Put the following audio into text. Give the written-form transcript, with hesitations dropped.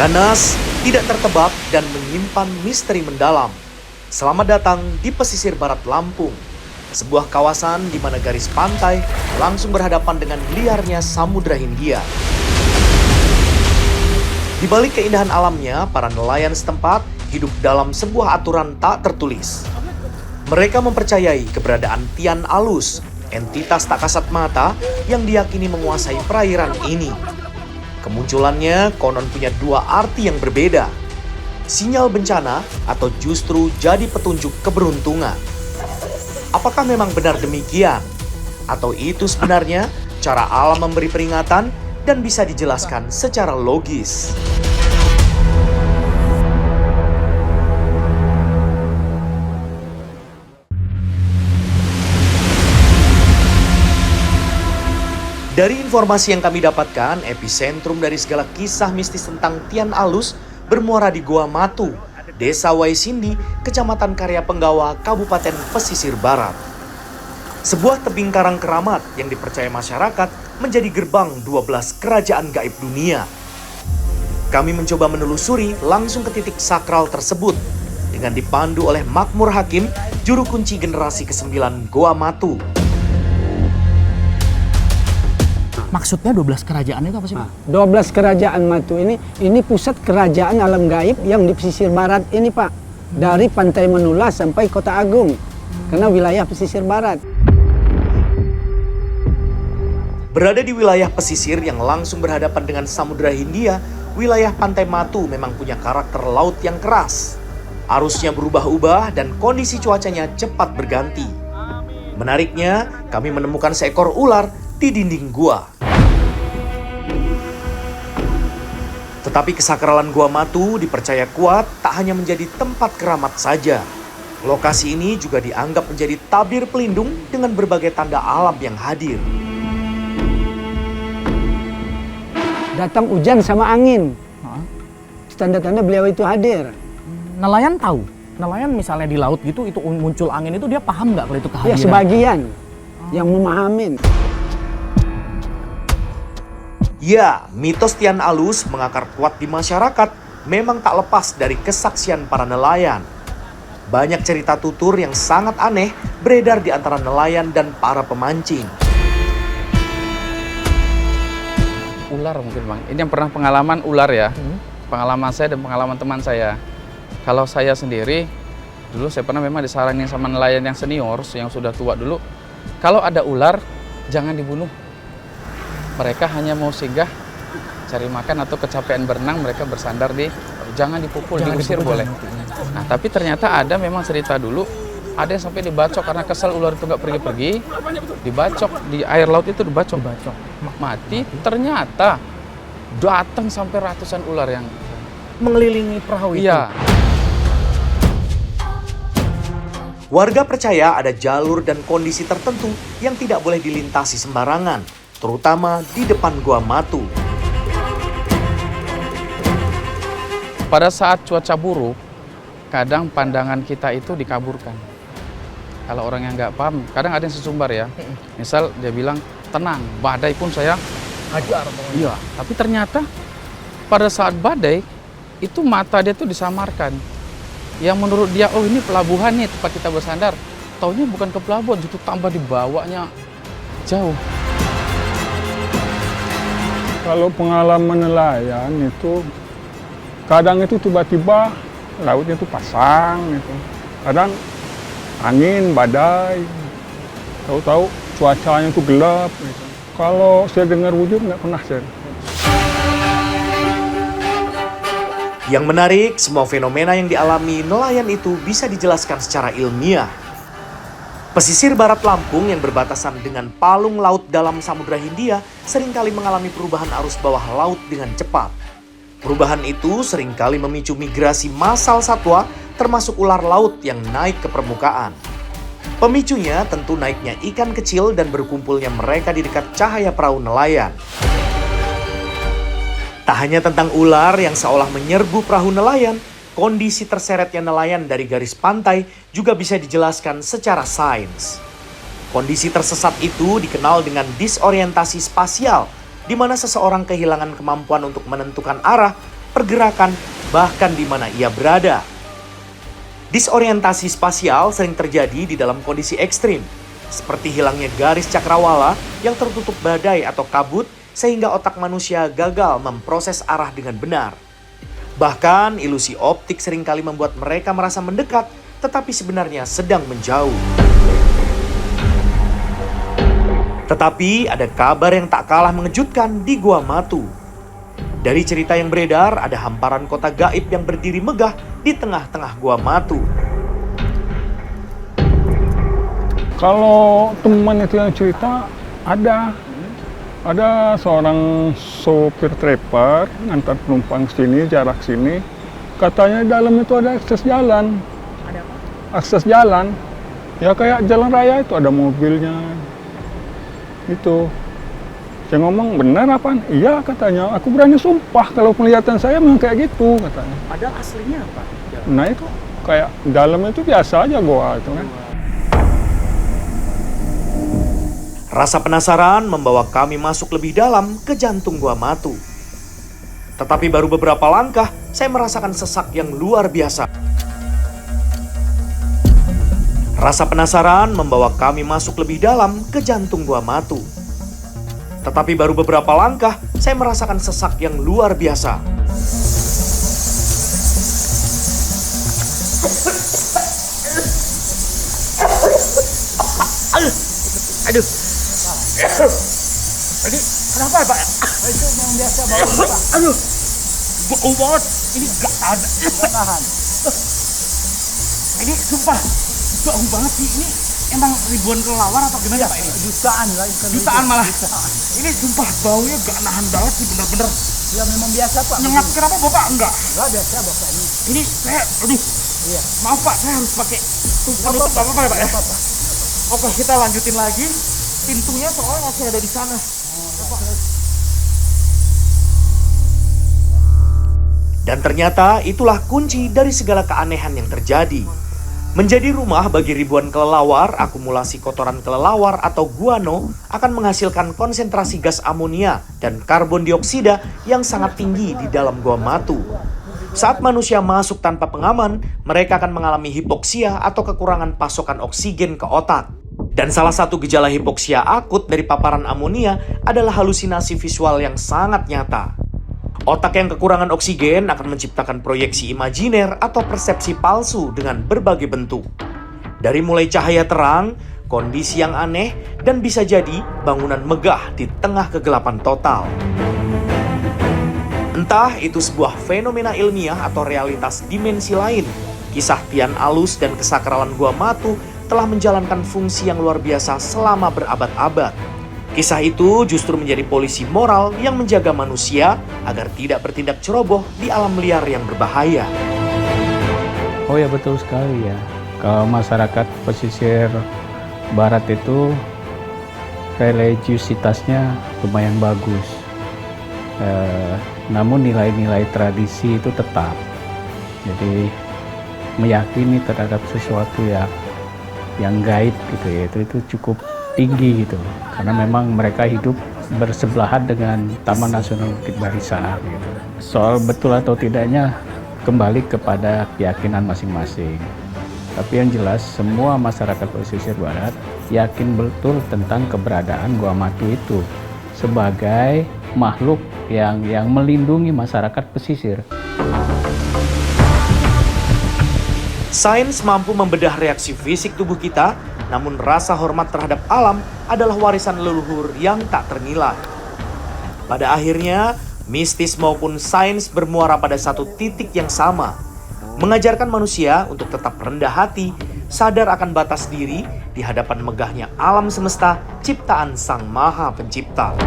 Ganas, tidak tertebak, dan menyimpan misteri mendalam. Selamat datang di pesisir barat Lampung, sebuah kawasan di mana garis pantai langsung berhadapan dengan liarnya Samudra Hindia. Di balik keindahan alamnya, para nelayan setempat hidup dalam sebuah aturan tak tertulis. Mereka mempercayai keberadaan Tian Alus, entitas tak kasat mata yang diyakini menguasai perairan ini. Kemunculannya konon punya dua arti yang berbeda. Sinyal bencana atau justru jadi petunjuk keberuntungan. Apakah memang benar demikian? Atau itu sebenarnya cara alam memberi peringatan dan bisa dijelaskan secara logis? Dari informasi yang kami dapatkan, epicentrum dari segala kisah mistis tentang Tian Alus bermuara di Gua Matu, Desa Waisindi, Kecamatan Karya Penggawa, Kabupaten Pesisir Barat. Sebuah tebing karang keramat yang dipercaya masyarakat menjadi gerbang 12 kerajaan gaib dunia. Kami mencoba menelusuri langsung ke titik sakral tersebut dengan dipandu oleh Makmur Hakim, juru kunci generasi ke-9 Gua Matu. Maksudnya 12 kerajaan itu apa sih, Pak? 12 kerajaan Matu ini pusat kerajaan alam gaib yang di pesisir barat ini, Pak. Dari Pantai Menulas sampai Kota Agung. Karena wilayah pesisir barat. Berada di wilayah pesisir yang langsung berhadapan dengan Samudra Hindia, wilayah Pantai Matu memang punya karakter laut yang keras. Arusnya berubah-ubah dan kondisi cuacanya cepat berganti. Menariknya, kami menemukan seekor ular di dinding gua. Tetapi kesakralan Gua Matu dipercaya kuat tak hanya menjadi tempat keramat saja. Lokasi ini juga dianggap menjadi tabir pelindung dengan berbagai tanda alam yang hadir. Datang hujan sama angin. Tanda-tanda beliau itu hadir. Nelayan tahu? Nelayan misalnya di laut gitu, itu muncul angin itu dia paham nggak kalau itu kehadiran? Ya sebagian yang memahamin. Ya, mitos Tian Alus mengakar kuat di masyarakat memang tak lepas dari kesaksian para nelayan. Banyak cerita tutur yang sangat aneh beredar di antara nelayan dan para pemancing. Ular mungkin, Bang. Ini yang pernah pengalaman ular ya. Pengalaman saya dan pengalaman teman saya. Kalau saya sendiri, dulu saya pernah memang disaranin sama nelayan yang senior, yang sudah tua dulu. Kalau ada ular, jangan dibunuh. Mereka hanya mau singgah, cari makan atau kecapean berenang, mereka bersandar di, jangan dipukul, diusir boleh. Nah, tapi ternyata ada memang cerita dulu, ada yang sampai dibacok karena kesal ular itu nggak pergi-pergi, dibacok, di air laut itu dibacok. Mati, ternyata datang sampai ratusan ular yang Mengelilingi perahu itu? iya. Warga percaya ada jalur dan kondisi tertentu yang tidak boleh dilintasi sembarangan, terutama di depan Gua Matu. Pada saat cuaca buruk, kadang pandangan kita itu dikaburkan. Kalau orang yang nggak paham, kadang ada yang sesumbar ya. Misal dia bilang, tenang, badai pun saya Hajar. iya. Tapi ternyata pada saat badai, itu mata dia tuh disamarkan. Yang menurut dia, oh ini pelabuhan nih tempat kita bersandar. Taunya bukan ke pelabuhan, justru tambah dibawanya jauh. Kalau pengalaman nelayan itu kadang itu tiba-tiba lautnya itu pasang gitu. Kadang angin, badai. Tahu-tahu cuacanya itu gelap gitu. Kalau saya dengar wujud nggak pernah saya. Yang menarik, semua fenomena yang dialami nelayan itu bisa dijelaskan secara ilmiah. Pesisir barat Lampung yang berbatasan dengan palung laut dalam Samudra Hindia seringkali mengalami perubahan arus bawah laut dengan cepat. Perubahan itu seringkali memicu migrasi massal satwa termasuk ular laut yang naik ke permukaan. Pemicunya tentu naiknya ikan kecil dan berkumpulnya mereka di dekat cahaya perahu nelayan. Tak hanya tentang ular yang seolah menyerbu perahu nelayan, kondisi terseretnya nelayan dari garis pantai juga bisa dijelaskan secara sains. Kondisi tersesat itu dikenal dengan disorientasi spasial, di mana seseorang kehilangan kemampuan untuk menentukan arah pergerakan, bahkan di mana ia berada. Disorientasi spasial sering terjadi di dalam kondisi ekstrim, seperti hilangnya garis cakrawala yang tertutup badai atau kabut sehingga otak manusia gagal memproses arah dengan benar. Bahkan ilusi optik seringkali membuat mereka merasa mendekat, tetapi sebenarnya sedang menjauh. Tetapi ada kabar yang tak kalah mengejutkan di Gua Matu. Dari cerita yang beredar, ada hamparan kota gaib yang berdiri megah di tengah-tengah Gua Matu. Kalau teman itu yang cerita, ada seorang sopir trailer ngantar penumpang sini, jarak sini. Katanya di dalam itu ada akses jalan. Ada apa? Akses jalan. Ya kayak jalan raya itu ada mobilnya. Itu. Saya ngomong, benar apaan? Iya katanya, aku berani sumpah kalau penglihatan saya memang kayak gitu katanya. Padahal aslinya apa? Nah itu kayak dalam itu biasa aja goa itu kan. Rasa penasaran membawa kami masuk lebih dalam ke jantung Gua Matu. Tetapi baru beberapa langkah, saya merasakan sesak yang luar biasa. Rasa penasaran membawa kami masuk lebih dalam ke jantung Gua Matu. Tetapi baru beberapa langkah, saya merasakan sesak yang luar biasa. Aduh. Ini kenapa Pak? Itu yang biasa bau Pak. Aduh. Bau banget. Ini gak ada. Tahan. Ini sumpah bau banget sih. Ini emang ribuan kelelawar atau gimana Pak ini? Jutaan lah. Jutaan malah. Ini sumpah baunya gak nahan banget sih, bener-bener. Ya memang biasa Pak. Nyengat. Kenapa Bapak enggak? Enggak biasa Bapak ini. Ini saya, aduh. Iya. Maaf Pak, saya harus pakai penutup apa-apa ya Pak ya? Apa-apa. Oke, kita lanjutin lagi. Pintunya soalnya masih ada di sana. Dan ternyata itulah kunci dari segala keanehan yang terjadi. Menjadi rumah bagi ribuan kelelawar, akumulasi kotoran kelelawar atau guano akan menghasilkan konsentrasi gas amonia dan karbon dioksida yang sangat tinggi di dalam Gua Matu. Saat manusia masuk tanpa pengaman, mereka akan mengalami hipoksia atau kekurangan pasokan oksigen ke otak. Dan salah satu gejala hipoksia akut dari paparan amonia adalah halusinasi visual yang sangat nyata. Otak yang kekurangan oksigen akan menciptakan proyeksi imajiner atau persepsi palsu dengan berbagai bentuk. Dari mulai cahaya terang, kondisi yang aneh, dan bisa jadi bangunan megah di tengah kegelapan total. Entah itu sebuah fenomena ilmiah atau realitas dimensi lain, kisah Tian Alus dan kesakralan Gua Matu telah menjalankan fungsi yang luar biasa selama berabad-abad. Kisah itu justru menjadi polisi moral yang menjaga manusia agar tidak bertindak ceroboh di alam liar yang berbahaya. Oh ya betul sekali ya. Kalau masyarakat pesisir barat itu religiusitasnya lumayan bagus. Namun nilai-nilai tradisi itu tetap. Jadi meyakini terhadap sesuatu yang gaib gitu ya, itu cukup tinggi gitu, karena memang mereka hidup bersebelahan dengan Taman Nasional Bukit Barisan gitu. Soal betul atau tidaknya kembali kepada keyakinan masing-masing. Tapi yang jelas semua masyarakat pesisir barat yakin betul tentang keberadaan Gua Matu itu sebagai makhluk yang melindungi masyarakat pesisir. Sains mampu membedah reaksi fisik tubuh kita, namun rasa hormat terhadap alam adalah warisan leluhur yang tak ternilai. Pada akhirnya, mistis maupun sains bermuara pada satu titik yang sama, mengajarkan manusia untuk tetap rendah hati, sadar akan batas diri di hadapan megahnya alam semesta ciptaan Sang Maha Pencipta.